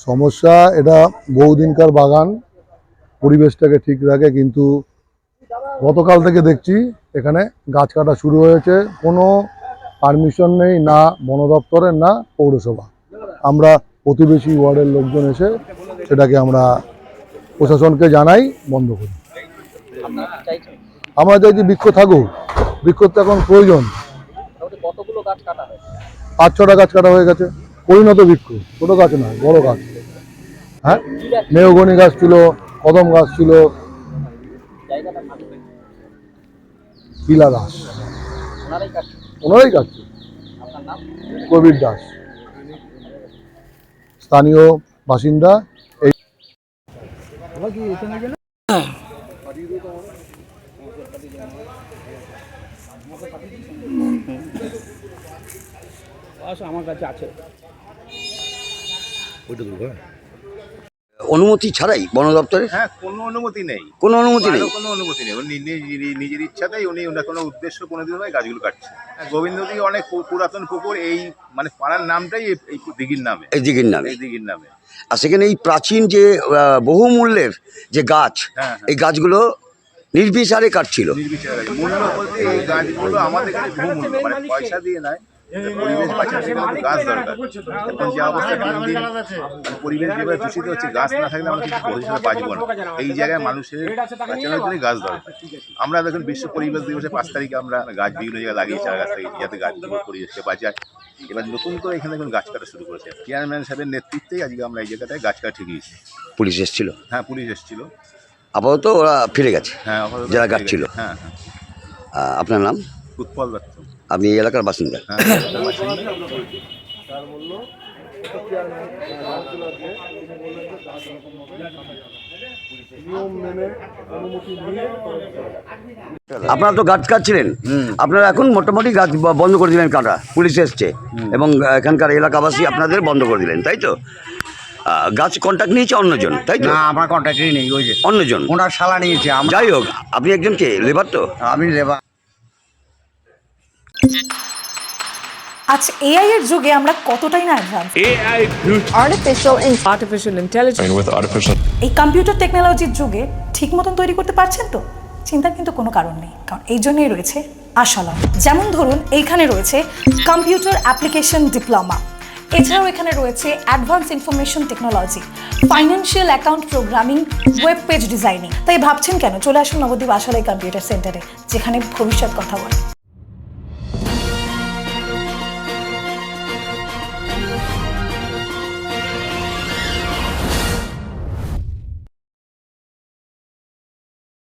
সমস্যা এটা বহুদিনকার বাগান, পরিবেশটাকে ঠিক রাখে, কিন্তু গতকাল থেকে দেখছি এখানে গাছ কাটা শুরু হয়েছে। কোনো পারমিশন নেই, না বন দপ্তরের না পৌরসভা। আমরা প্রতিবেশী ওয়ার্ডের লোকজন এসে সেটাকে আমরা প্রশাসনকে জানাই, বন্ধ করি। আমরা চাইছি বৃক্ষ থাকুক, বৃক্ষ তো এখন প্রয়োজন। 5-6টা গাছ কাটা হয়ে গেছে, পরিণত বৃক্ষ, ছোট গাছ নয়, বড় গাছ। হ্যাঁ, মেহগনি গাছ ছিল, কদম গাছ ছিল। শিলা দাস ওনারাই কাটছে। কবির দাস স্থানীয় বাসিন্দা। এই আমার কাছে আছে অনুমতি ছাড়াই বন দপ্তরে? হ্যাঁ, কোনো অনুমতি নেই, কোনো অনুমতি নেই, কোনো অনুমতি নেই। উনি নিজের ইচ্ছাতেই উনি ওনার কোনো উদ্দেশ্য কোনো দিন নয় গাছগুলো কাটছে। গোবিন্দজি অনেক পুরাতন পুকুর, এই মানে পাড়ার নামটাই এই দিঘির নামে, এই দিঘির নামে। এই দিঘির নামে। আর সেখানে এই প্রাচীন যে বহুমূল্যের যে গাছ, এই গাছগুলো নির্বিচারে কাটছিল। নির্বিচারে মূল্য বলতে এই গাছগুলো আমাদের কাছে বহুমূল্য, মানে পয়সা দিয়ে নয়। পরিবেশ বাঁচাতে গাছ দরকার। এখন যে অবস্থা দিন দিন পরিবেশ যেভাবে দূষিত হচ্ছে, গাছ না থাকলে আমরা কিছু ভবিষ্যতে বাঁচবো না। এই জায়গায় মানুষের বাঁচানোর জন্য গাছ দরকার। আমরা দেখুন বিশ্ব পরিবেশ দিবসে 5 তারিখে আমরা গাছ বিভিন্ন জায়গায় লাগিয়ে, চারা গাছ লাগিয়েছি, যাতে গাছগুলো পরিবেশকে বাঁচায়। এবার নতুন করে এখানে এখন গাছ কাটা শুরু করেছে। চেয়ারম্যান সাহেবের নেতৃত্বেই আজকে আমরা এই জায়গাটায় গাছ কাটা ঠিকিয়েছি। পুলিশ এসেছিল? হ্যাঁ, পুলিশ এসেছিল। আপাতত ওরা ফিরে গেছে, হ্যাঁ, যারা কাটছিল। হ্যাঁ। আপনার নাম? উৎপল দত্ত। আপনি এই এলাকার বাসিন্দা? আপনারা তো গাছ কাটছিলেন, আপনারা এখন মোটামুটি গাছ বন্ধ করে দিলেন কাটা, পুলিশ এসছে এবং এখানকার এলাকাবাসী আপনাদের বন্ধ করে দিলেন, তাই তো? গাছ কন্ট্যাক্ট নিয়েছে অন্যজন, তাই তো? না, আমার কন্ট্রাক্টই নেই, ওই যে অন্যজন ওনার শালা নিয়েছে। যাই হোক, আপনি একজনকে লেবার তো? আমি লেবার। আচ্ছা, এআই এর যুগে আমরা কতটাই না advance. artificial intelligence with artificial এই কম্পিউটার টেকনোলজির যুগে ঠিক মতন তৈরি করতে পারছেন তো? চিন্তার কিন্তু কোনো কারণ নেই, কারণ এই জন্যই রয়েছে আশালম। যেমন ধরুন, এইখানে রয়েছে কম্পিউটার অ্যাপ্লিকেশন ডিপ্লোমা, এছাড়াও এখানে রয়েছে advance information technology, financial account programming, web page designing. তাই ভাবছেন কেন? চলে আসুন নবদ্বীপ আশালয় কম্পিউটার সেন্টারে, যেখানে ভবিষ্যৎ কথা বলে।